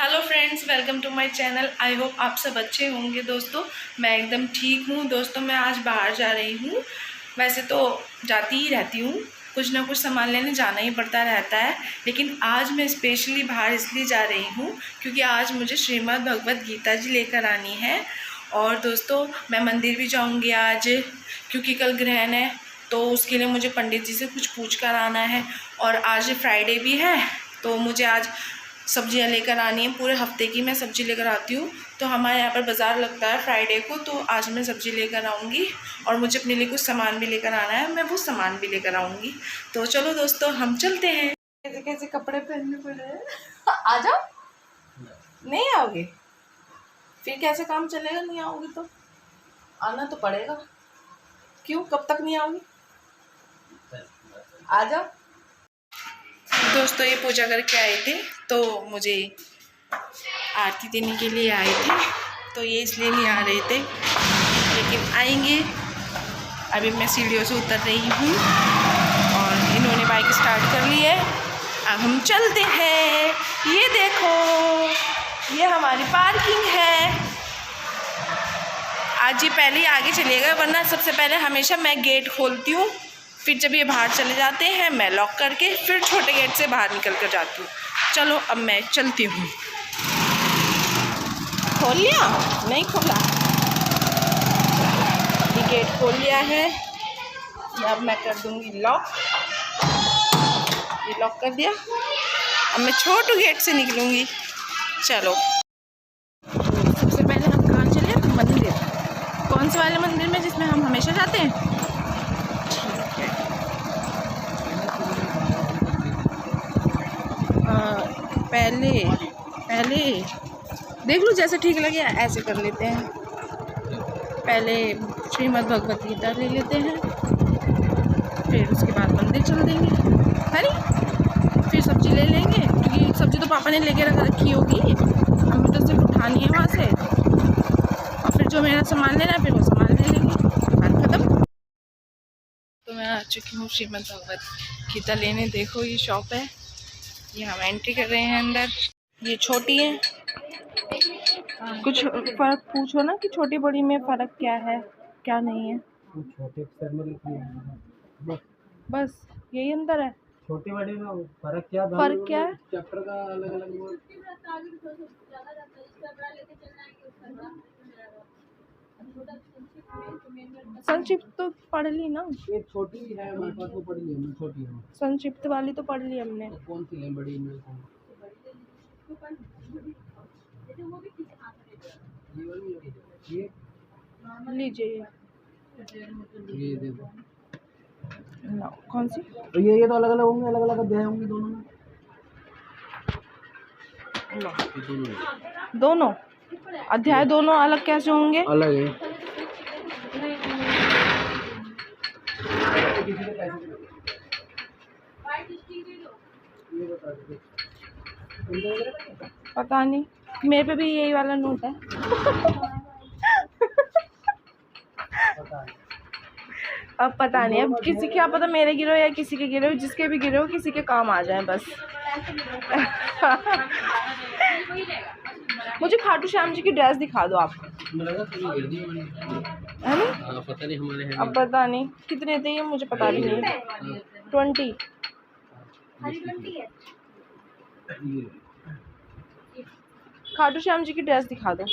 Hello friends, welcome to my channel. I hope आप सब अच्छे होंगे। दोस्तों मैं एकदम ठीक हूँ। दोस्तों मैं आज बाहर जा रही हूँ। वैसे तो जाती ही रहती हूँ, कुछ ना कुछ सामान लेने जाना ही पड़ता रहता है, लेकिन आज मैं स्पेशली बाहर इसलिए जा रही हूँ क्योंकि आज मुझे श्रीमद् भगवत गीता जी लेकर आनी है। और दोस्तों मैं मंदिर भी जाऊँगी आज, क्योंकि कल ग्रहण है, तो उसके लिए मुझे पंडित जी से कुछ पूछ कर आना है। और आज फ्राइडे भी है, तो मुझे आज सब्जियां लेकर आनी है। पूरे हफ्ते की मैं सब्ज़ी लेकर आती हूँ, तो हमारे यहाँ पर बाज़ार लगता है फ्राइडे को, तो आज मैं सब्ज़ी लेकर आऊँगी और मुझे अपने लिए कुछ सामान भी लेकर आना है। मैं वो सामान भी लेकर आऊँगी। तो चलो दोस्तों हम चलते हैं। कैसे कैसे कपड़े पहनने पड़ रहे हैं। आ जाओ। नहीं आओगे फिर कैसे काम चलेगा? नहीं आओगे तो आना तो पड़ेगा। क्यों, कब तक नहीं आओगी? आ जाओ। दोस्तों ये पूजा करके आए थे, तो मुझे आरती देने के लिए आए थे, तो ये इसलिए नहीं आ रहे थे, लेकिन आएंगे। अभी मैं सीढ़ियों से उतर रही हूँ और इन्होंने बाइक स्टार्ट कर ली है। अब हम चलते हैं। ये देखो, ये हमारी पार्किंग है। आज ये पहले ही आगे चलेगा, वरना सबसे पहले हमेशा मैं गेट खोलती हूँ, फिर जब ये बाहर चले जाते हैं मैं लॉक करके फिर छोटे गेट से बाहर निकल कर जाती हूँ। चलो अब मैं चलती हूँ। खोल लिया? नहीं खोला। ये गेट खोल लिया है, अब मैं कर दूँगी लॉक। ये लॉक कर दिया। अब मैं छोटे गेट से निकलूँगी। चलो सबसे पहले हम कहाँ चले? मंदिर। कौन से वाले मंदिर में जिसमें हम हमेशा जाते हैं? पहले देख लो, जैसे ठीक लगे ऐसे कर लेते हैं। पहले श्रीमद् भगवत गीता ले लेते हैं, फिर उसके बाद मंदिर चल देंगे, है नहीं? फिर सब्जी ले लेंगे, क्योंकि सब्जी तो पापा ने लेके रखी होगी, हमें तो सिर्फ उठानी है वहाँ से। और फिर जो मेरा सामान लेना है फिर वो सामान ले लेंगे, बात खत्म। तो मैं आ चुकी हूँ श्रीमद् भगवत गीता लेने। देखो ये शॉप है, ये हम एंट्री कर रहे हैं अंदर। ये छोटी है। कुछ फर्क पूछो ना कि छोटी बड़ी में फ़र्क क्या है क्या नहीं है। छोटे बस यही अंदर है। छोटे बड़े में फर्क क्या है? चैप्टर का अलग अलग संक्षिप्त तो पढ़ ली ना। ये छोटी है, हमारे पास वो पढ़ ली हमने। छोटी है, संक्षिप्त वाली तो पढ़ ली हमने। तो कौन सी है बड़ी में? ये लीजिए। ये देखो ना कौन सी? तो ये तो अलग अलग होंगे, अलग अलग अध्याय होंगे दोनों में। दोनों अध्याय दोनों अलग कैसे होंगे? अलग है। पता नहीं, मेरे पे भी यही वाला नोट है। अब पता नहीं, अब किसी क्या पता मेरे गिरो या किसी के गिरो, जिसके भी गिरो किसी के काम आ जाए बस। मुझे खाटू श्याम जी की ड्रेस दिखा दो आप, है ना? पता नहीं हमारे हैं। अब पता नहीं कितने थे ये, मुझे पता भी नहीं। 20 खाटू श्याम जी की ड्रेस दिखा दो।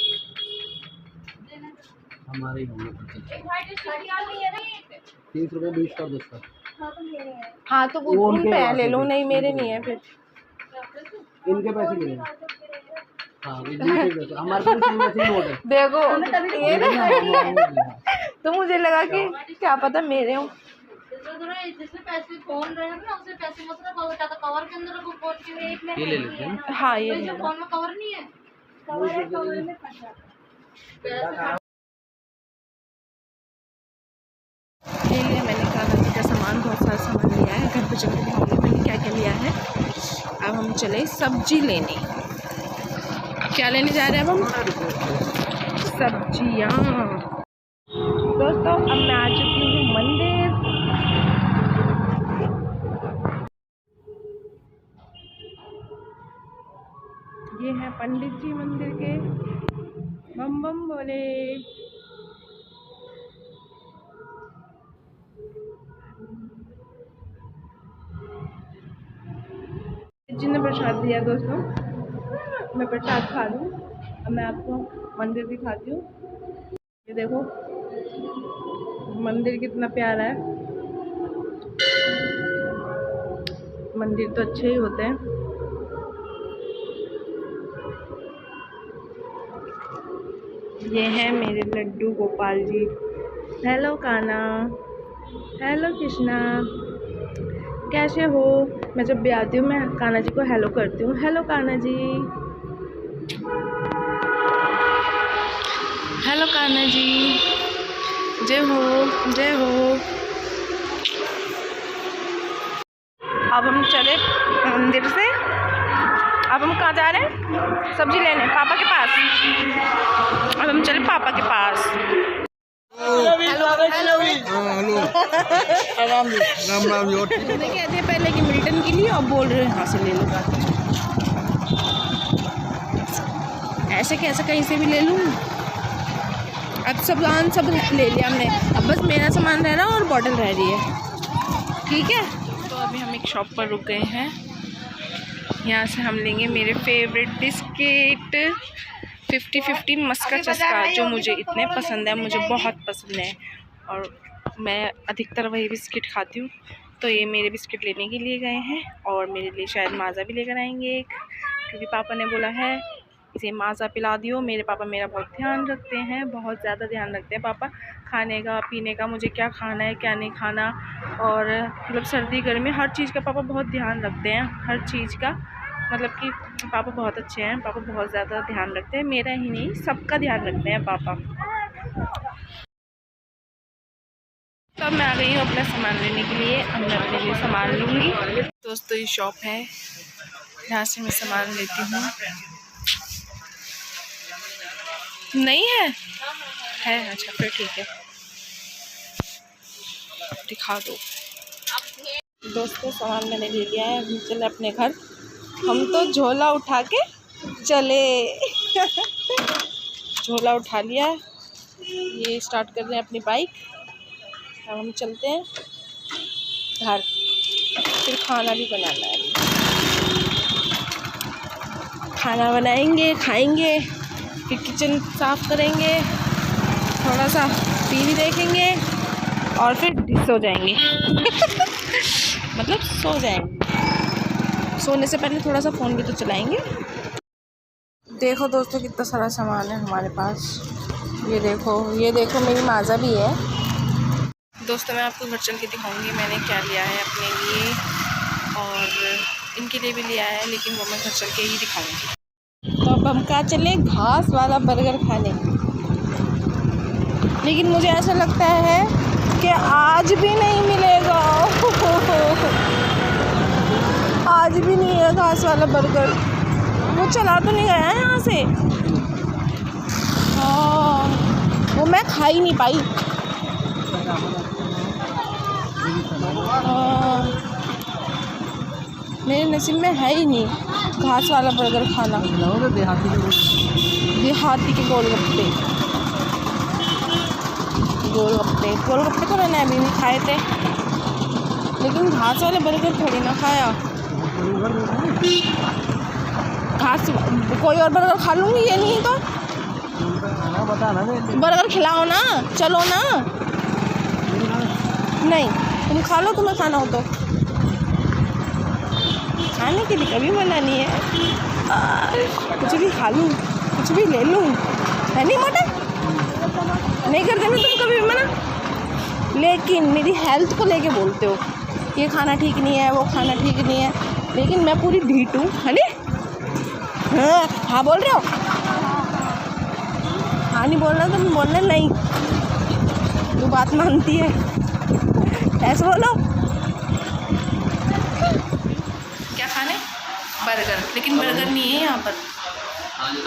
हमारे 30 रुपये 20 का 10 का। हाँ तो वो उन पे ले लो। नहीं मेरे नहीं है फिर। इनके पैसे मिले। हाँ हमारे पास नोट है। देखो ये तो मुझे लगा कि क्या पता मेरे हो। ये ले लेते हैं। हाँ ये ले लो। फोन में कवर नहीं है। ले लिया मैंने खाना का सामान, बहुत सारा सामान लिया है। घर पे चल के दिखाऊंगी मैंने क्या क्या लिया है। अब हम चले सब्जी लेने। क्या लेने जा रहे हैं अब हम? सब्जियाँ। दोस्तों अब मैं आ चुकी हूँ मंदिर। ये है पंडित जी मंदिर के। बम बम बोले। जी ने प्रसाद दिया दोस्तों, मैं प्रसाद खा लूँ। अब मैं आपको मंदिर दिखाती हूँ। ये देखो मंदिर कितना प्यारा है। मंदिर तो अच्छे ही होते हैं। ये है मेरे लड्डू गोपाल जी। हेलो काना, हेलो कृष्णा, कैसे हो? मैं जब भी आती हूँ मैं कान्हा जी को हेलो करती हूँ। हेलो कान्हा जी, हेलो कान्हा जी, जय हो, जय हो। अब हम चले मंदिर से। अब हम कहाँ जा रहे हैं? सब्जी लेने पापा के पास। अब हम चले पापा के पास। Hello hello hello Ram Ram Ram ji. कहते हैं पहले कि मिल्टन के लिए, अब बोल रहे हैं यहाँ से ले लो। ऐसे कैसे कहीं से भी ले लूँ? अब सब ले लिया हमने, अब बस मेरा सामान रह रहा है और बॉटल रह रही है। ठीक है, तो अभी हम एक शॉप पर रुक गए हैं। यहाँ से हम लेंगे मेरे फेवरेट बिस्किट 50-50 मस्का चस्का, जो मुझे इतने पसंद है, मुझे बहुत पसंद है और मैं अधिकतर वही बिस्किट खाती हूँ। तो ये मेरे बिस्किट लेने के लिए गए हैं और मेरे लिए शायद माज़ा भी लेकर आएंगे एक, क्योंकि पापा ने बोला है इसे माज़ा पिला दियो। मेरे पापा मेरा बहुत ध्यान रखते हैं, बहुत ज़्यादा ध्यान रखते हैं पापा, खाने का पीने का, मुझे क्या खाना है क्या नहीं खाना, और मतलब सर्दी गर्मी हर चीज़ का पापा बहुत ध्यान रखते हैं। हर चीज़ का मतलब कि पापा बहुत अच्छे हैं, पापा बहुत ज़्यादा ध्यान रखते हैं, मेरा ही नहीं सबका ध्यान रखते हैं पापा। तब मैं आ गई हूँ अपना सामान लेने के लिए। अब मैं अपने लिए सामान लूँगी। दोस्तों ये शॉप है, यहाँ से मैं सामान लेती हूँ। नहीं है? अच्छा फिर ठीक है, दिखा दो। दोस्तों सामान मैंने ले लिया है, हम चले अपने घर। हम तो झोला उठा के चले झोला उठा लिया है, ये स्टार्ट कर रहे हैं अपनी बाइक। अब हम चलते हैं घर, फिर खाना भी बनाना है। खाना बनाएंगे, खाएंगे, फिर किचन साफ करेंगे, थोड़ा सा टीवी देखेंगे और फिर सो जाएंगे मतलब सो जाएंगे। सोने से पहले थोड़ा सा फ़ोन भी तो चलाएंगे। देखो दोस्तों कितना सारा सामान है हमारे पास। ये देखो मेरी माज़ा भी है। दोस्तों मैं आपको घर चल के दिखाऊंगी मैंने क्या लिया है अपने लिए, और इनके लिए भी लिया है, लेकिन वो मैं घर चल के ही दिखाऊंगी। तो अब हम कहाँ चले? घास वाला बर्गर खाने। लेकिन मुझे ऐसा लगता है कि आज भी नहीं मिलेगा आज भी नहीं है घास वाला बर्गर। वो चला तो नहीं गया है यहाँ से। हाँ वो मैं खा ही नहीं पाई। मेरे नसीब में है ही नहीं घास वाला बर्गर खाना। देहाती के गोलगप्पे तो मैंने अभी भी खाए थे, लेकिन घास वाले बर्गर थोड़ी ना खाया। घास कोई और बर्गर खा लूँगी, ये नहीं तो बर्गर खिलाओ ना, चलो ना। नहीं तुम खा लो, तुम्हें खाना हो तो। खाने के लिए कभी मना नहीं है, कुछ भी खा लूँ, कुछ भी ले लूँ, है नहीं मोटा? नहीं करते ना तुम कभी भी मना। लेकिन मेरी हेल्थ को लेके बोलते हो ये खाना ठीक नहीं है, वो खाना ठीक नहीं है, लेकिन मैं पूरी ढीठ हूँ, है नी? हाँ बोल रहे हो? हाँ नहीं बोलना, तुम बोलना नहीं, तू बात मानती है, ऐसे बोलो। क्या खाने? बर्गर, लेकिन बर्गर नहीं है यहाँ पर,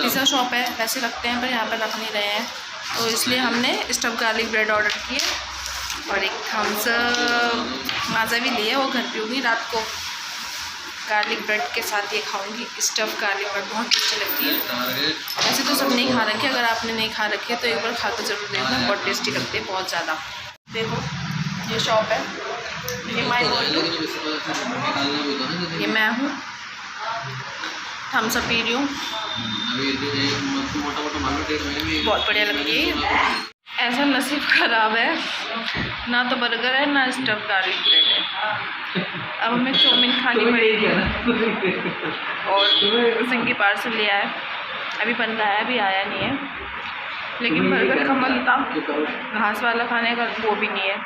पिज़्ज़ा शॉप है, पैसे लगते हैं पर यहाँ पर रख नहीं रहे हैं, तो इसलिए हमने स्टफ गार्लिक ब्रेड ऑर्डर किए और एक थम्स अप। माज़ा भी लिए, वो घर पीऊँगी रात को। गार्लिक ब्रेड के साथ ये खाऊंगी, स्टफ़ गार्लिक ब्रेड बहुत अच्छी लगती है। वैसे तो सब नहीं खा रखे, अगर आपने नहीं खा रखी है तो एक बार खा कर जरूर देखना, बहुत टेस्टी लगती है, बहुत ज़्यादा। देखो ये शॉप है, ये माय गोल्डू, ये मैं हूँ, थम्स अप पी रही हूँ, बहुत बढ़िया लग रही है। ऐसा नसीब ख़राब है, ना तो बर्गर है ना स्टफ़ गार्लिक ब्रेड है। अब हमें चाउमीन खानी पड़ेगी और सिंगी पार्सल लिया है, अभी बन रहा है, अभी आया नहीं है। लेकिन बर्गर का मन था, घास वाला खाने का, वो भी नहीं है।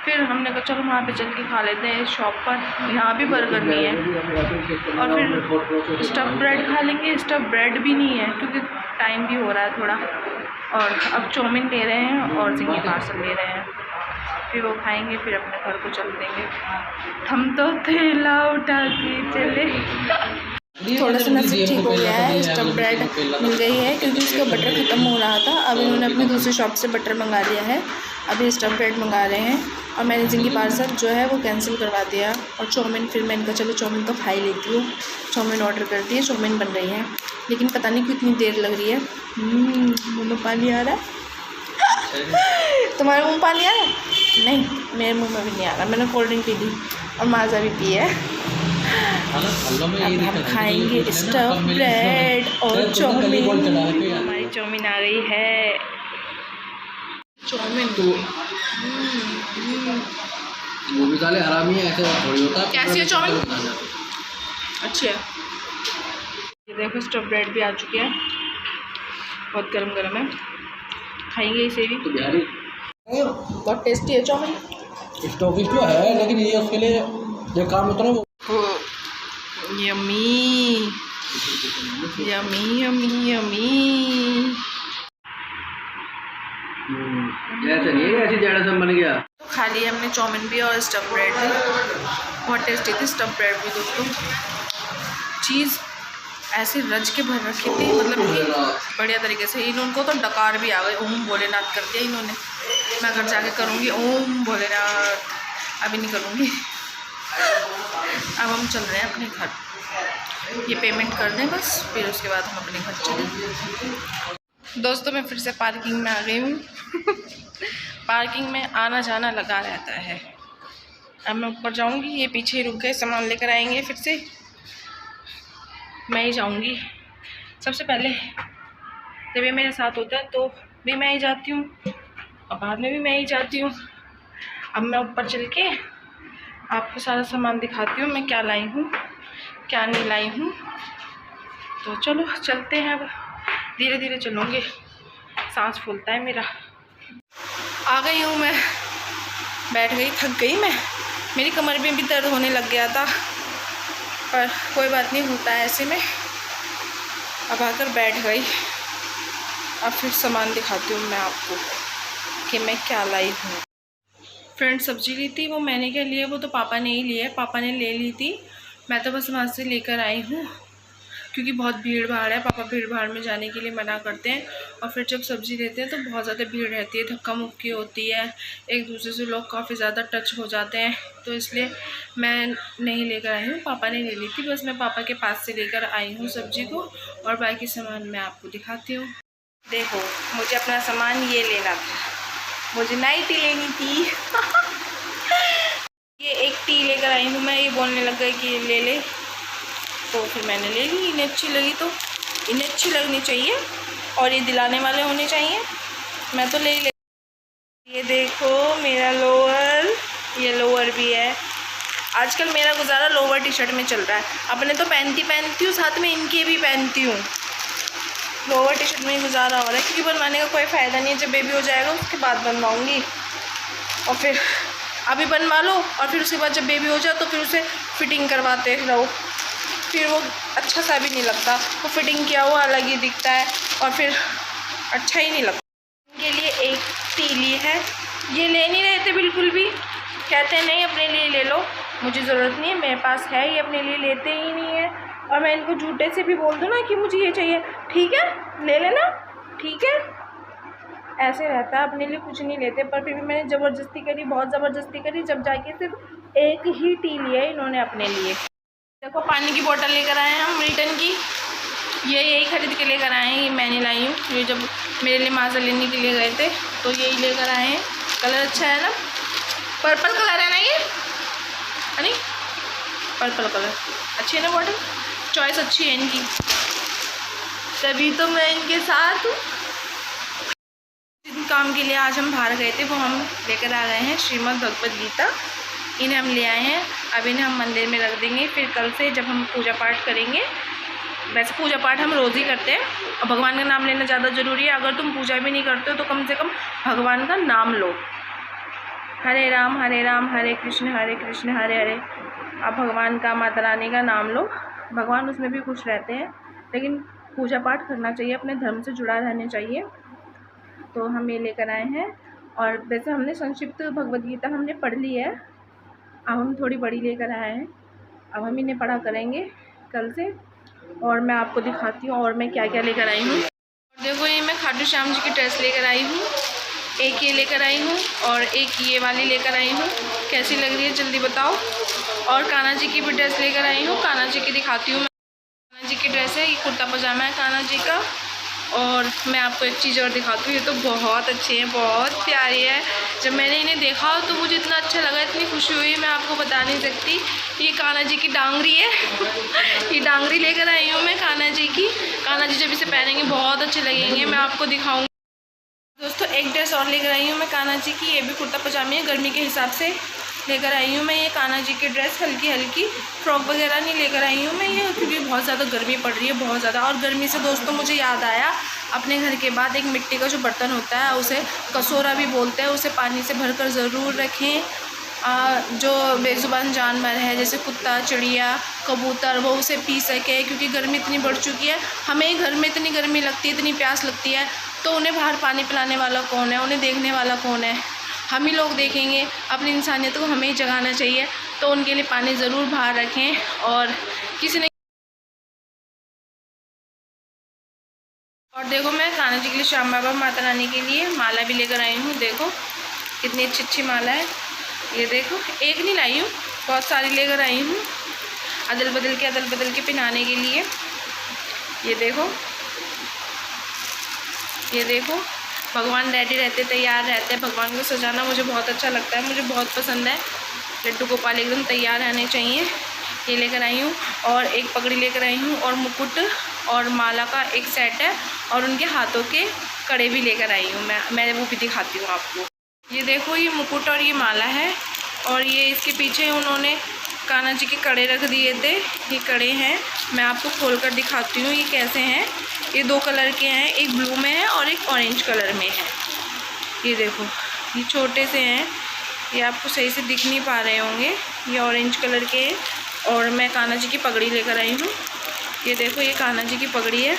फिर हमने कहा चलो वहाँ पे चल के खा लेते हैं शॉप पर, यहाँ भी बर्गर नहीं है। और फिर स्टफ़ ब्रेड खा लेंगे, स्टफ़ ब्रेड भी नहीं है क्योंकि टाइम भी हो रहा है थोड़ा। और अब चाउमीन ले रहे हैं और सिंगी पार्सल ले रहे हैं, फिर वो खाएंगे, फिर अपने घर को चल देंगे। हम तो थैला उठा के चले। थोड़ा सा नसीब ठीक हो गया है, स्टफ़ ब्रेड मिल गई है क्योंकि उसका बटर ख़त्म हो रहा था। अब इन्होंने अपनी दूसरी शॉप से बटर मंगा लिया है, अभी स्टफ़ ब्रेड मंगा रहे हैं। और मैंने सिंगी पार्सल जो है वो कैंसिल करवा दिया। और चाउमीन, फिर मैंने कहा चलो चाउमीन तो खा ही लेती हूँ, चाउमीन ऑर्डर कर दी है, चाउमीन बन रही है, लेकिन पता नहीं कितनी देर लग रही है। मुँह में पानी आ रहा है। तुम्हारे मुँह में पानी आ रहा है? नहीं, मेरे मुँह में भी नहीं आ रहा। मैंने कोल्ड ड्रिंक पी ली और माज़ा भी पी है। अब हम खाएंगे स्टफ़ ब्रेड और चाउमीन। हमारी चाउमीन आ गई है, चाउमीन तो वो भी साले हरामी है, ऐसे थोड़ी होता है। कैसी है चाउमीन? अच्छी है। ये देखो स्टफ़ ब्रेड भी आ चुकी है, बहुत गरम गरम है, खाएंगे इसे भी। तो बिहारी बहुत टेस्टी है चाउमीन। स्टॉपिश तो है, लेकिन ये उसके लिए जो काम होता है वो यम्मी यम्मी यम्मी यम्मी। ऐसे नहीं है, ऐसी जड़ा से बन गया। खा लिया हमने चाउमीन भी और स्टफ़ ब्रेड भी, बहुत टेस्टी थी स्टफ़ ब्रेड भी दोस्तों। चीज़ ऐसे रज के भर रखी थी, मतलब कि बढ़िया तरीके से। इनको तो डकार भी आ गए, ओम भोलेनाथ कर दिया इन्होंने। मैं घर जाके करूँगी ओम भोलेनाथ, अभी नहीं करूँगी। अब हम चल रहे हैं अपने घर, ये पेमेंट कर दें बस, फिर उसके बाद हम अपने घर चलें। दोस्तों मैं फिर से पार्किंग में आ गई हूँ। पार्किंग में आना जाना लगा रहता है। अब मैं ऊपर जाऊँगी, ये पीछे ही रुक गए, सामान लेकर आएंगे, फिर से मैं ही जाऊँगी सबसे पहले। जब ये मेरे साथ होता है तो भी मैं ही जाती हूँ और बाद में भी मैं ही जाती हूँ। अब मैं ऊपर चल के आपको सारा सामान दिखाती हूँ, मैं क्या लाई हूँ क्या नहीं लाई हूँ। तो चलो चलते हैं, अब धीरे धीरे चलूँगी, सांस फूलता है मेरा। आ गई हूँ मैं, बैठ गई, थक गई मैं, मेरी कमर में भी दर्द होने लग गया था, पर कोई बात नहीं, होता है ऐसे में। अब आकर बैठ गई। अब फिर सामान दिखाती हूँ मैं आपको कि मैं क्या लाई हूँ। फ्रेंड सब्जी ली थी, वो मैंने क्या लिया, वो तो पापा ने ही लिया है, पापा ने ले ली थी, मैं तो बस वहाँ से लेकर आई हूँ क्योंकि बहुत भीड़ भाड़ है। पापा भीड़ भाड़ में जाने के लिए मना करते हैं, और फिर जब सब्ज़ी लेते हैं तो बहुत ज़्यादा भीड़ रहती है, धक्का मुक्की होती है, एक दूसरे से लोग काफ़ी ज़्यादा टच हो जाते हैं, तो इसलिए मैं नहीं लेकर आई हूँ, पापा ने ले ली थी। बस मैं पापा के पास से लेकर आई हूँ सब्ज़ी को, और बाकी सामान मैं आपको दिखाती हूँ। देखो मुझे अपना सामान ये लेना था, मुझे नाइटी लेनी थी। ये एक टी लेकर आई हूँ मैं, ये बोलने लग गए कि ये ले ले, तो फिर मैंने ले ली। इन्हें अच्छी लगी तो इन्हें अच्छी लगनी चाहिए, और ये दिलाने वाले होने चाहिए, मैं तो ले ही ले। ये देखो मेरा लोअर, ये लोअर भी है। आजकल मेरा गुजारा लोअर टी शर्ट में चल रहा है, अपने तो पहनती हूँ, साथ में इनके भी पहनती हूँ। लोअर टी शर्ट में ही गुजारा हो रहा है क्योंकि बनवाने का कोई फ़ायदा नहीं है, जब बेबी हो जाएगा उसके बाद बनवाऊँगी, और फिर अभी बनवा लो और फिर उसके बाद जब बेबी हो जाए तो फिर उसे फिटिंग करवाते रहो, फिर वो अच्छा सा भी नहीं लगता, वो फिटिंग किया हुआ अलग ही दिखता है और फिर अच्छा ही नहीं लगता। इनके लिए एक टी ली है, ये ले नहीं रहे थे बिल्कुल भी, कहते हैं नहीं अपने लिए ले लो, मुझे ज़रूरत नहीं है, मेरे पास है, ये अपने लिए लेते ही नहीं है। और मैं इनको झूठे से भी बोल दूँ ना कि मुझे ये चाहिए, ठीक है ले लेना, ठीक है, ऐसे रहता है, अपने लिए कुछ नहीं लेते। पर फिर भी मैंने ज़बरदस्ती करी, बहुत ज़बरदस्ती करी, जब जाके सिर्फ एक ही टी लिया है इन्होंने अपने लिए। देखो पानी की बोतल लेकर आए हैं हम रिटर्न की। ये यही खरीद के लेकर आए हैं, ये मैंने लाई हूँ। ये जब मेरे लिए माज़ा लेने के लिए गए थे तो यही लेकर आए हैं। कलर अच्छा है ना, पर्पल कलर है ना ये, है नहीं? पर्पल कलर अच्छी है ना बॉटल, चॉइस अच्छी है इनकी, तभी तो मैं इनके साथ हूँ। जिन काम के लिए आज हम बाहर गए थे वो हम लेकर आ गए हैं श्रीमद् भगवद गीता। इन्हें हम ले आए हैं, अब इन्हें हम मंदिर में रख देंगे। फिर कल से जब हम पूजा पाठ करेंगे, वैसे पूजा पाठ हम रोज़ ही करते हैं और भगवान का नाम लेना ज़्यादा ज़रूरी है। अगर तुम पूजा भी नहीं करते हो तो कम से कम भगवान का नाम लो। हरे राम हरे कृष्ण हरे हरे। आप भगवान का, माता रानी का नाम लो, भगवान उसमें भी खुश रहते हैं। लेकिन पूजा पाठ करना चाहिए, अपने धर्म से जुड़ा रहना चाहिए। तो हम ये लेकर आए हैं। और वैसे हमने संक्षिप्त भगवद गीता हमने पढ़ ली है, अब हम थोड़ी बड़ी लेकर आए हैं। अब हम इन्हें पढ़ा करेंगे कल से। और मैं आपको दिखाती हूँ और मैं क्या क्या लेकर आई हूँ। देखो ये मैं खाटू श्याम जी की ड्रेस लेकर आई हूँ, एक ये लेकर आई हूँ और एक ये वाली लेकर आई हूँ। कैसी लग रही है जल्दी बताओ। और कान्हा जी की भी ड्रेस लेकर आई हूँ, कान्हा जी की दिखाती हूँ मैं। कान्हा जी की ड्रेस है, ये कुर्ता पजामा है कान्हा जी का। और मैं आपको एक चीज़ और दिखाती हूँ, ये तो बहुत अच्छी है, बहुत प्यारी है। जब मैंने इन्हें देखा तो मुझे इतना अच्छा लगा, इतनी खुशी हुई मैं आपको बता नहीं सकती। ये कान्हा जी की डांगरी है ये डांगरी लेकर आई हूँ मैं कान्हा जी की। कान्हा जी जब इसे पहनेंगे बहुत अच्छे लगेंगे, मैं आपको दिखाऊँगी। दोस्तों एक ड्रेस और लेकर आई हूँ मैं कान्हा जी की, ये भी कुर्ता पजामी है, गर्मी के हिसाब से लेकर आई हूँ मैं ये कान्हा जी की ड्रेस। हल्की हल्की फ्रॉक वगैरह नहीं लेकर आई हूँ मैं ये, क्योंकि बहुत ज़्यादा गर्मी पड़ रही है, बहुत ज़्यादा। और गर्मी से दोस्तों मुझे याद आया, अपने घर के बाद एक मिट्टी का जो बर्तन होता है, उसे कसोरा भी बोलते हैं, उसे पानी से भर कर ज़रूर रखें। जो बेज़ुबान जानवर है जैसे कुत्ता, चिड़िया, कबूतर, वो उसे पी सके, क्योंकि गर्मी इतनी बढ़ चुकी है। हमें घर में इतनी गर्मी लगती है, इतनी प्यास लगती है, तो उन्हें बाहर पानी पिलाने वाला कौन है, उन्हें देखने वाला कौन है? हम ही लोग देखेंगे। अपनी इंसानियत को हमें ही जगाना चाहिए, तो उनके लिए पानी ज़रूर बाहर रखें। और किसी ने और देखो मैं कान्हा जी के लिए, श्याम बाबा, माता रानी के लिए माला भी लेकर आई हूँ। देखो कितनी अच्छी अच्छी माला है, ये देखो। एक नहीं लाई हूँ, बहुत सारी लेकर आई हूँ, अदल बदल के पहनाने के लिए। ये देखो, ये देखो, भगवान रेडी रहते, तैयार रहते हैं। भगवान को सजाना मुझे बहुत अच्छा लगता है, मुझे बहुत पसंद है। लड्डू गोपाल एकदम तैयार रहने चाहिए। ये लेकर आई हूँ और एक पगड़ी लेकर आई हूँ और मुकुट और माला का एक सेट है, और उनके हाथों के कड़े भी लेकर आई हूँ मैं वो भी दिखाती हूँ आपको। ये देखो, ये मुकुट और ये माला है, और ये इसके पीछे उन्होंने कान्हा जी के कड़े रख दिए थे। ये कड़े हैं, मैं आपको खोल कर दिखाती हूँ ये कैसे हैं। ये 2 कलर के हैं, एक ब्लू में है और एक ऑरेंज कलर में है। ये देखो, ये छोटे से हैं, ये आपको सही से दिख नहीं पा रहे होंगे, ये ऑरेंज कलर के हैं। और मैं कान्हा जी की पगड़ी लेकर आई हूँ। ये देखो, ये कान्हा जी की पगड़ी है,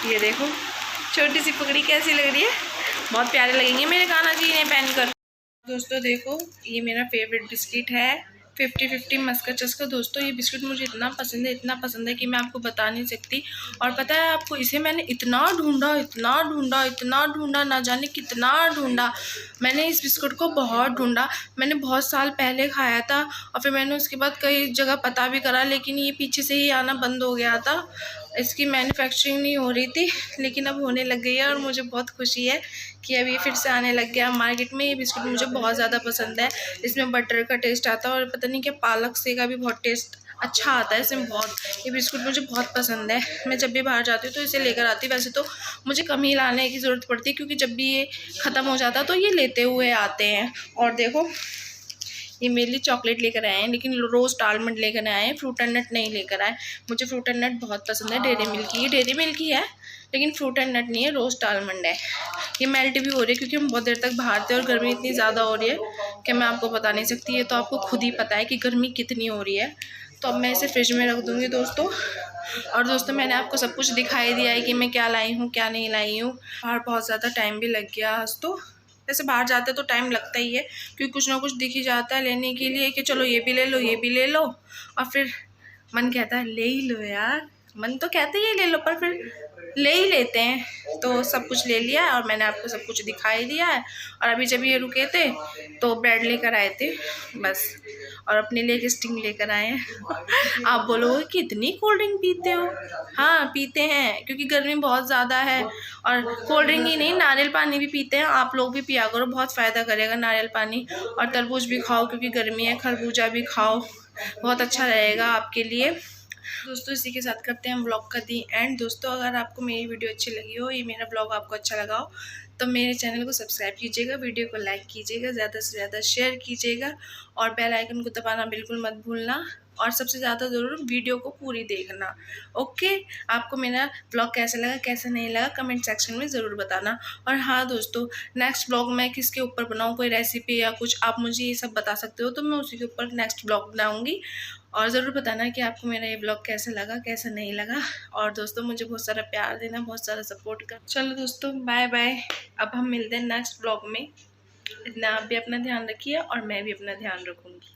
ये देखो छोटी सी पगड़ी कैसी लग रही है, बहुत प्यारे लगेंगे मेरे कान्हा जी इन्हें पहनकर। दोस्तों देखो, ये मेरा फेवरेट बिस्किट है 50-50 मस्का चस्का। दोस्तों ये बिस्किट मुझे इतना पसंद है कि मैं आपको बता नहीं सकती। और पता है आपको, इसे मैंने इतना ढूंढा, ना जाने कितना ढूंढा। मैंने इस बिस्कुट को बहुत ढूंढा, मैंने बहुत साल पहले खाया था, और फिर मैंने उसके बाद कई जगह पता भी करा, लेकिन ये पीछे से ही आना बंद हो गया था। इसकी मैन्युफैक्चरिंग नहीं हो रही थी, लेकिन अब होने लग गई है, और मुझे बहुत खुशी है कि अब ये फिर से आने लग गया मार्केट में। ये बिस्कुट मुझे बहुत ज़्यादा पसंद है, इसमें बटर का टेस्ट आता है, और पता नहीं क्या पालक से का भी बहुत टेस्ट अच्छा आता है इसमें बहुत। ये बिस्कुट मुझे बहुत पसंद है, मैं जब भी बाहर जाती हूँ तो इसे लेकर आती हूँ। वैसे तो मुझे कम ही लाने की ज़रूरत पड़ती है, क्योंकि जब भी ये ख़त्म हो जाता है तो ये लेते हुए आते हैं। और देखो, ये मेरे लिए चॉकलेट लेकर आए हैं, लेकिन रोस्ट आलमंड लेकर आए हैं, फ्रूट एंड नट नहीं लेकर आए। मुझे फ्रूट एंड नट बहुत पसंद है, डेयरी मिल्क की, ये डेयरी मिल्क ही है, लेकिन फ्रूट एंड नट नहीं है, रोस्ट आलमंड है। ये मेल्ट भी हो रही है, क्योंकि हम बहुत देर तक बाहर थे और गर्मी इतनी ज़्यादा हो रही है कि मैं आपको बता नहीं सकती। ये तो आपको खुद ही पता है कि गर्मी कितनी हो रही है। तो अब मैं इसे फ्रिज में रख दूँगी दोस्तों। और दोस्तों मैंने आपको सब कुछ दिखाई दिया है कि मैं क्या लाई हूँ, क्या नहीं लाई हूँ। बाहर बहुत ज़्यादा टाइम भी लग गया आज तो। वैसे बाहर जाते तो टाइम लगता ही है, क्योंकि कुछ ना कुछ दिख ही जाता है लेने के लिए, कि चलो ये भी ले लो, ये भी ले लो, और फिर मन कहता है ले ही लो यार, मन तो कहते ही ले लो, पर फिर ले ही लेते हैं। तो सब कुछ ले लिया है और मैंने आपको सब कुछ दिखाई दिया है। और अभी जब ये रुके थे तो ब्रेड लेकर आए थे बस, और अपने लिए एक स्टिंग लेकर आए हैं। आप बोलोगे कि इतनी कोल्ड ड्रिंक पीते हो? हाँ पीते हैं, क्योंकि गर्मी बहुत ज़्यादा है। और कोल्ड ड्रिंक ही नहीं, नारियल पानी भी पीते हैं। आप लोग भी पिया करो, बहुत फ़ायदा करेगा नारियल पानी। और तरबूज भी खाओ क्योंकि गर्मी है, खरबूजा भी खाओ, बहुत अच्छा रहेगा आपके लिए। दोस्तों इसी के साथ करते हैं ब्लॉग का दी एंड। दोस्तों अगर आपको मेरी वीडियो अच्छी लगी हो, ये मेरा ब्लॉग आपको अच्छा लगा हो, तो मेरे चैनल को सब्सक्राइब कीजिएगा, वीडियो को लाइक कीजिएगा, ज़्यादा से ज़्यादा शेयर कीजिएगा और बेल आइकन को दबाना बिल्कुल मत भूलना। और सबसे ज़्यादा ज़रूर वीडियो को पूरी देखना। ओके, आपको मेरा ब्लॉग कैसा लगा कैसा नहीं लगा कमेंट सेक्शन में ज़रूर बताना। और हाँ दोस्तों, नेक्स्ट ब्लॉग मैं किसके ऊपर बनाऊँ, कोई रेसिपी या कुछ, आप मुझे ये सब बता सकते हो, तो मैं उसी के ऊपर नेक्स्ट ब्लॉग बनाऊँगी। और ज़रूर बताना कि आपको मेरा ये ब्लॉग कैसा लगा कैसा नहीं लगा। और दोस्तों मुझे बहुत सारा प्यार देना, बहुत सारा सपोर्ट कर। चलो दोस्तों बाय बाय, अब हम मिलते हैं नेक्स्ट ब्लॉग में। इतना आप भी अपना ध्यान रखिए और मैं भी अपना ध्यान रखूँगी।